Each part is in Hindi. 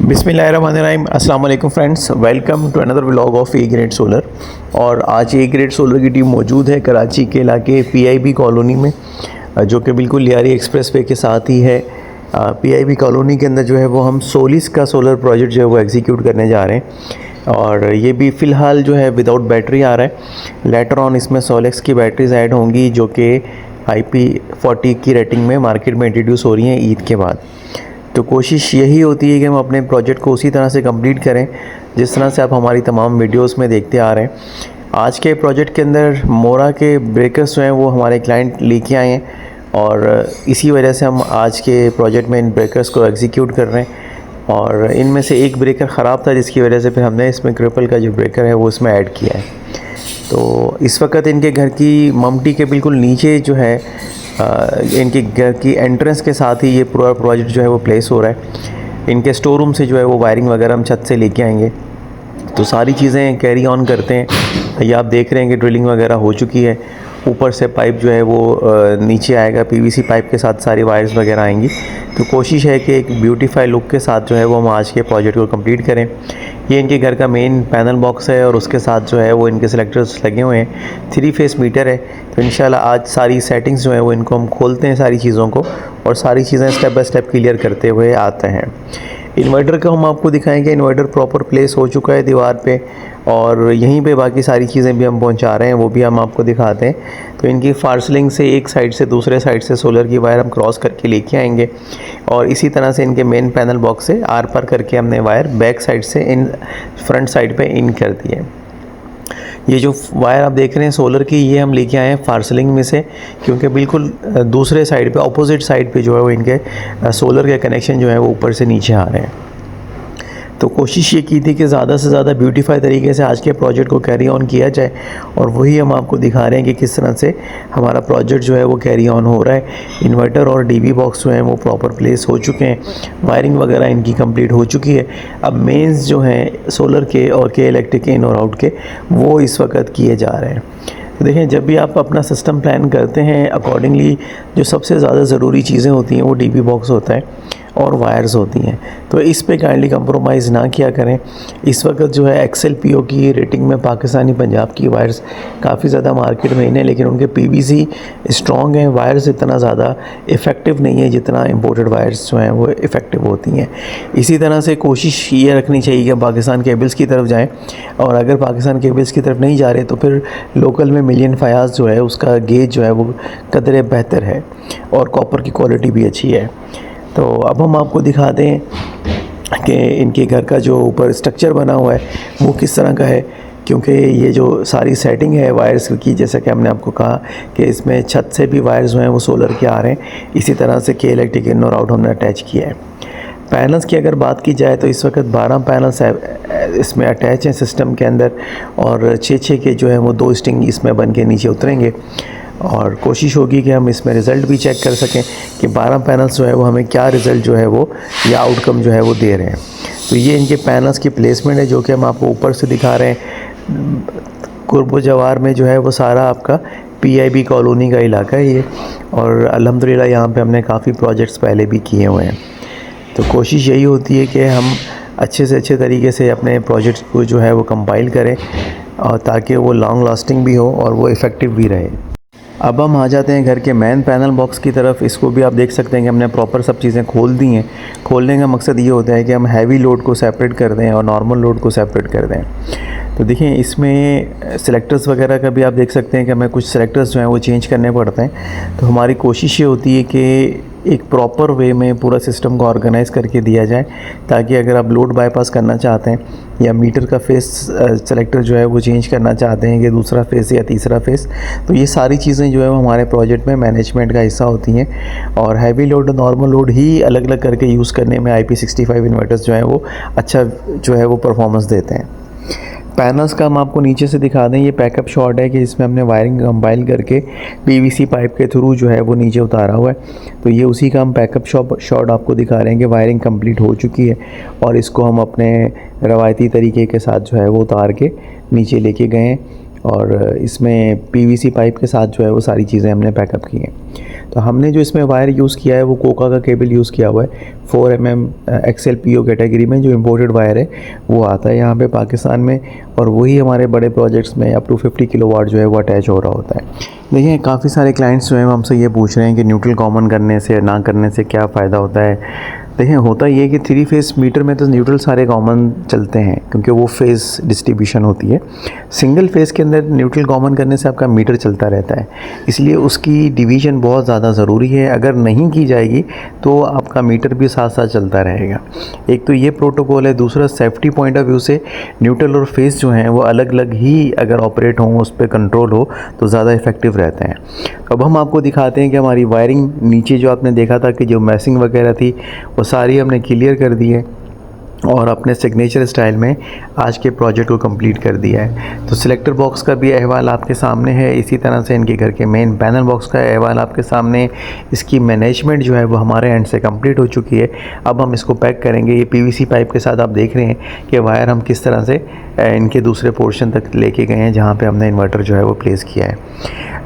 बिस्मिल्लाहिर्रहमानिर्रहीम। अस्सलाम वालेकुम friends, welcome to another vlog of A Grade Solar. और आज ए ग्रेड सोलर की टीम मौजूद है कराची के इलाके पीआईबी कॉलोनी में, जो कि बिल्कुल लियारी एक्सप्रेस वे के साथ ही है। पीआईबी कॉलोनी के अंदर जो है वो हम सोलिस का सोलर प्रोजेक्ट जो है वो एग्जीक्यूट करने जा रहे हैं। और ये भी फ़िलहाल जो है विदाउट बैटरी आ रहा है। लेटर ऑन इसमें सोलेक्स की बैटरीज ऐड होंगी जो कि IP40 की रेटिंग में मार्केट में इंट्रोड्यूस हो रही हैं ईद के बाद। तो कोशिश यही होती है कि हम अपने प्रोजेक्ट को उसी तरह से कंप्लीट करें जिस तरह से आप हमारी तमाम वीडियोस में देखते आ रहे हैं। आज के प्रोजेक्ट के अंदर मोरा के ब्रेकर्स जो हैं वो हमारे क्लाइंट लेके आए हैं और इसी वजह से हम आज के प्रोजेक्ट में इन ब्रेकर्स को एग्जीक्यूट कर रहे हैं। और इनमें से एक ब्रेकर ख़राब था जिसकी वजह से फिर हमने इसमें क्रिपल का जो ब्रेकर है वो इसमें ऐड किया है। तो इस वक्त इनके घर की ममटी के बिल्कुल नीचे जो है इनके घर की एंट्रेंस के साथ ही ये पूरा प्रोजेक्ट जो है वो प्लेस हो रहा है। इनके स्टोर रूम से जो है वो वायरिंग वगैरह हम छत से लेके आएंगे। तो सारी चीज़ें कैरी ऑन करते हैं। ये आप देख रहे हैं कि ड्रिलिंग वगैरह हो चुकी है। ऊपर से पाइप जो है वो नीचे आएगा, PVC पाइप के साथ सारी वायर्स वगैरह आएंगी। तो कोशिश है कि एक ब्यूटीफाई लुक के साथ जो है वो हम आज के प्रोजेक्ट को कंप्लीट करें। ये इनके घर का मेन पैनल बॉक्स है और उसके साथ जो है वो इनके सेलेक्टर्स लगे हुए हैं। 3 फेस मीटर है। तो इंशाल्लाह आज सारी सेटिंग्स जो है वो इनको हम खोलते हैं सारी चीज़ों को और सारी चीज़ें स्टेप बाय स्टेप क्लियर करते हुए आते हैं। इन्वर्टर का हम आपको दिखाएंगे। इन्वर्टर प्रॉपर प्लेस हो चुका है दीवार पे और यहीं पे बाकी सारी चीज़ें भी हम पहुंचा रहे हैं, वो भी हम आपको दिखाते हैं। तो इनकी फार्सलिंग से एक साइड से दूसरे साइड से सोलर की वायर हम क्रॉस करके लेके आएंगे और इसी तरह से इनके मेन पैनल बॉक्स से आर पार करके हमने वायर बैक साइड से इन फ्रंट साइड पे इन कर दी है। ये जो वायर आप देख रहे हैं सोलर की, ये हम लेके आए हैं फार्सलिंग में से, क्योंकि बिल्कुल दूसरे साइड पे ऑपोजिट साइड पे जो है वो इनके सोलर के कनेक्शन जो है वो ऊपर से नीचे आ रहे हैं। तो कोशिश ये की थी कि ज़्यादा से ज़्यादा ब्यूटीफाई तरीके से आज के प्रोजेक्ट को कैरी ऑन किया जाए और वही हम आपको दिखा रहे हैं कि किस तरह से हमारा प्रोजेक्ट जो है वो कैरी ऑन हो रहा है। इन्वर्टर और DB बॉक्स जो हैं वो प्रॉपर प्लेस हो चुके हैं, वायरिंग वगैरह इनकी कंप्लीट हो चुकी है। अब मेंस जो हैं सोलर के और के इलेक्ट्रिक के इन और आउट के वो इस वक्त किए जा रहे हैं। तो देखें, जब भी आप अपना सिस्टम प्लान करते हैं अकॉर्डिंगली जो सबसे ज़्यादा ज़रूरी चीज़ें होती हैं वो DB बॉक्स होता है और वायर्स होती हैं। तो इस पे काइंडली कंप्रोमाइज़ ना किया करें। इस वक्त जो है XLPO की रेटिंग में पाकिस्तानी पंजाब की वायर्स काफ़ी ज़्यादा मार्केट में हैं, लेकिन उनके PVC स्ट्रॉन्ग हैं। वायर्स इतना ज़्यादा इफ़ेक्टिव नहीं है जितना इंपोर्टेड वायर्स जो हैं वो इफ़ेक्टिव होती हैं। इसी तरह से कोशिश ये रखनी चाहिए कि पाकिस्तान केबल्स की तरफ जाएँ और अगर पाकिस्तान केबल्स की तरफ नहीं जा रहे तो फिर लोकल में मिलियन फयाज़ जो है उसका गेज जो है वो कदरे बेहतर है और कॉपर की क्वालिटी भी अच्छी है। तो अब हम आपको दिखाते हैं कि इनके घर का जो ऊपर स्ट्रक्चर बना हुआ है वो किस तरह का है, क्योंकि ये जो सारी सेटिंग है वायर्स की, जैसा कि हमने आपको कहा कि इसमें छत से भी वायर्स जो हैं वो सोलर के आ रहे हैं। इसी तरह से के इलेक्ट्रिक इन और आउट हमने अटैच किया है। पैनल्स की अगर बात की जाए तो इस वक्त 12 पैनल्स इसमें अटैच हैं सिस्टम के अंदर और 6-6 के जो है वो 2 स्टिंग इसमें बन के नीचे उतरेंगे और कोशिश होगी कि हम इसमें रिज़ल्ट भी चेक कर सकें कि 12 पैनल्स जो है वो हमें क्या रिज़ल्ट जो है वो या आउटकम जो है वो दे रहे हैं। तो ये इनके पैनल्स की प्लेसमेंट है जो कि हम आपको ऊपर से दिखा रहे हैं। कुर्ब जवार में जो है वो सारा आपका PIB कॉलोनी का इलाका है ये, और अल्हम्दुलिल्लाह यहाँ पे हमने काफ़ी प्रोजेक्ट्स पहले भी किए हुए हैं। तो कोशिश यही होती है कि हम अच्छे से अच्छे तरीके से अपने प्रोजेक्ट्स को जो है वो कंपाइल करें और ताकि वो लॉन्ग लास्टिंग भी हो और वो इफ़ेक्टिव भी रहे। अब हम आ जाते हैं घर के मेन पैनल बॉक्स की तरफ। इसको भी आप देख सकते हैं कि हमने प्रॉपर सब चीज़ें खोल दी हैं। खोलने का मकसद ये होता है कि हम हैवी लोड को सेपरेट कर दें और नॉर्मल लोड को सेपरेट कर दें। तो देखिए, इसमें सेलेक्टर्स वगैरह का भी आप देख सकते हैं कि हमें कुछ सेलेक्टर्स जो हैं वो चेंज करने पड़ते हैं। तो हमारी कोशिश ये होती है कि एक प्रॉपर वे में पूरा सिस्टम को ऑर्गेनाइज़ करके दिया जाए ताकि अगर आप लोड बाईपास करना चाहते हैं या मीटर का फेस सेलेक्टर जो है वो चेंज करना चाहते हैं कि दूसरा फेस या तीसरा फेस, तो ये सारी चीज़ें जो है वो हमारे प्रोजेक्ट में मैनेजमेंट का हिस्सा होती हैं। और हैवी लोड और नॉर्मल लोड ही अलग अलग करके यूज़ करने में IP65 इन्वर्टर्स जो है वो अच्छा जो है वो परफॉर्मेंस देते हैं। पैनल्स का हम आपको नीचे से दिखा दें। ये पैकअप शॉट है कि इसमें हमने वायरिंग कंपाइल करके PVC पाइप के थ्रू जो है वो नीचे उतारा हुआ है। तो ये उसी का हम पैकअप शॉट आपको दिखा रहे हैं कि वायरिंग कंप्लीट हो चुकी है और इसको हम अपने रवायती तरीके के साथ जो है वो उतार के नीचे लेके गए हैं और इसमें पीवीसी पाइप के साथ जो है वो सारी चीज़ें हमने पैकअप की हैं। तो हमने जो इसमें वायर यूज़ किया है वो कोका का केबल यूज़ किया हुआ है 4 mm XLPO कैटेगरी में, जो इम्पोर्टेड वायर है वो आता है यहाँ पे पाकिस्तान में, और वही हमारे बड़े प्रोजेक्ट्स में अप टू 50 किलोवाट जो है वो अटैच हो रहा होता है। देखिए काफ़ी सारे क्लाइंट्स जो हैं हमसे ये पूछ रहे हैं कि न्यूट्रल कॉमन करने से ना करने से क्या फ़ायदा होता है। देखिए होता ये है कि 3 फेज़ मीटर में तो न्यूट्रल सारे कॉमन चलते हैं क्योंकि वो फेज़ डिस्ट्रीब्यूशन होती है। सिंगल फेज़ के अंदर न्यूट्रल कॉमन करने से आपका मीटर चलता रहता है, इसलिए उसकी डिवीज़न बहुत ज़्यादा ज़रूरी है। अगर नहीं की जाएगी तो आपका मीटर भी साथ साथ चलता रहेगा। एक तो ये प्रोटोकॉल है, दूसरा सेफ्टी पॉइंट ऑफ व्यू से न्यूट्रल और फेज़ जो हैं वो अलग अलग ही अगर ऑपरेट हों, उस पर कंट्रोल हो तो ज़्यादा इफ़ेक्टिव रहते हैं। अब हम आपको दिखाते हैं कि हमारी वायरिंग नीचे जो आपने देखा था कि जो मैसिंग वगैरह थी वो सारी हमने क्लियर कर दी है और अपने सिग्नेचर स्टाइल में आज के प्रोजेक्ट को कंप्लीट कर दिया है। तो सिलेक्टर बॉक्स का भी अहवाल आपके सामने है, इसी तरह से इनके घर के मेन पैनल बॉक्स का अहवाल आपके सामने। इसकी मैनेजमेंट जो है वो हमारे एंड से कंप्लीट हो चुकी है। अब हम इसको पैक करेंगे। ये पीवीसी पाइप के साथ आप देख रहे हैं कि वायर हम किस तरह से इनके दूसरे पोर्शन तक लेके गए हैं जहाँ पर हमने इन्वर्टर जो है वो प्लेस किया है।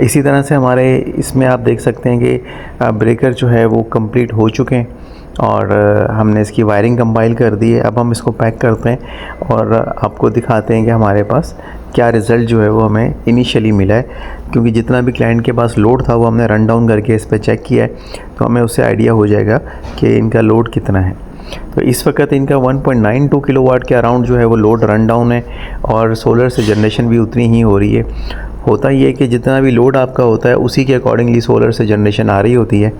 इसी तरह से हमारे इसमें आप देख सकते हैं कि ब्रेकर जो है वो कंप्लीट हो चुके हैं और हमने इसकी वायरिंग कंपाइल कर दी है। अब हम इसको पैक करते हैं और आपको दिखाते हैं कि हमारे पास क्या रिज़ल्ट जो है वो हमें इनिशियली मिला है, क्योंकि जितना भी क्लाइंट के पास लोड था वो हमने रन डाउन करके इस पर चेक किया है, तो हमें उससे आइडिया हो जाएगा कि इनका लोड कितना है। तो इस वक्त इनका 1.92 किलोवाट के अराउंड जो है वो लोड रन डाउन है और सोलर से जनरेशन भी उतनी ही हो रही है। होता ये है कि जितना भी लोड आपका होता है उसी के अकॉर्डिंगली सोलर से जनरेशन आ रही होती है।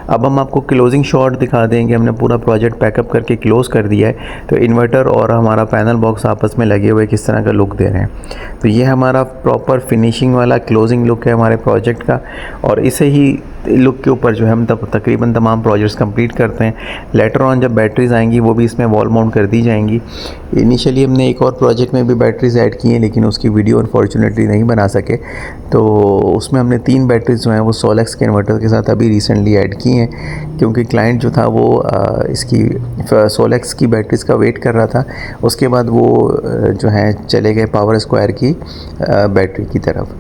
अब हम आपको क्लोजिंग शॉट दिखा देंगे। हमने पूरा प्रोजेक्ट पैकअप करके क्लोज़ कर दिया है, तो इन्वर्टर और हमारा पैनल बॉक्स आपस में लगे हुए किस तरह का लुक दे रहे हैं। तो ये हमारा प्रॉपर फिनिशिंग वाला क्लोजिंग लुक है हमारे प्रोजेक्ट का, और इसे ही लुक के ऊपर जो है हम तकरीबन तमाम प्रोजेक्ट्स कंप्लीट करते हैं। लेटर ऑन जब बैटरीज़ आएंगी वो भी इसमें वॉल माउंट कर दी जाएंगी। इनिशियली हमने एक और प्रोजेक्ट में भी बैटरीज़ ऐड की हैं, लेकिन उसकी वीडियो अनफॉर्चुनेटली नहीं बना सके, तो उसमें हमने 3 बैटरीज़ जो हैं वो सोलेक्स के इन्वर्टर के साथ अभी रिसेंटली ऐड की हैं, क्योंकि क्लाइंट जो था वो इसकी सोलेक्स की बैटरीज़ का वेट कर रहा था। उसके बाद वो जो है चले गए पावर स्क्वायर की बैटरी की तरफ।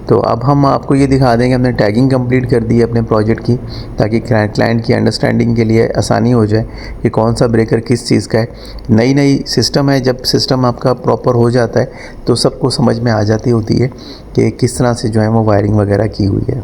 तो अब हम आपको ये दिखा देंगे हमने टैगिंग कंप्लीट कर दी है अपने प्रोजेक्ट की, ताकि क्लाइंट की अंडरस्टैंडिंग के लिए आसानी हो जाए कि कौन सा ब्रेकर किस चीज़ का है। नई सिस्टम है, जब सिस्टम आपका प्रॉपर हो जाता है तो सबको समझ में आ जाती होती है कि किस तरह से जो है वो वायरिंग वगैरह की हुई है।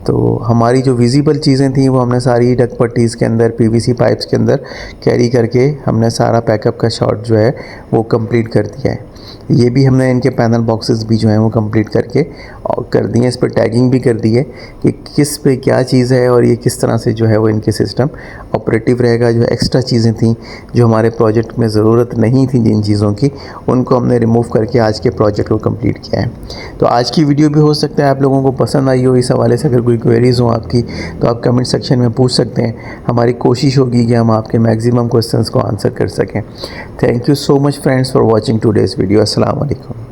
तो हमारी जो विजिबल चीज़ें थी वो हमने सारी डक पट्टीज़ के अंदर, पीवीसी पाइप्स के अंदर कैरी करके हमने सारा पैकअप का शॉट जो है वो कंप्लीट कर दिया है। ये भी हमने इनके पैनल बॉक्सेस भी जो हैं वो कंप्लीट करके और कर दिए। इस पर टैगिंग भी कर दी है कि किस पे क्या चीज़ है और ये किस तरह से जो है वो इनके सिस्टम ऑपरेटिव रहेगा। जो एक्स्ट्रा चीज़ें थी जो हमारे प्रोजेक्ट में ज़रूरत नहीं थी जिन चीज़ों की, उनको हमने रिमूव करके आज के प्रोजेक्ट को कंप्लीट किया है। तो आज की वीडियो भी हो सकता है आप लोगों को पसंद आई हो। इस हवाले से अगर कोई क्वेरीज़ हो आपकी तो आप कमेंट सेक्शन में पूछ सकते हैं। हमारी कोशिश होगी कि हम आपके मैक्सिमम क्वेश्चंस को आंसर कर सकें। Thank you so much friends for watching today's video. अस्सलाम वालेकुम।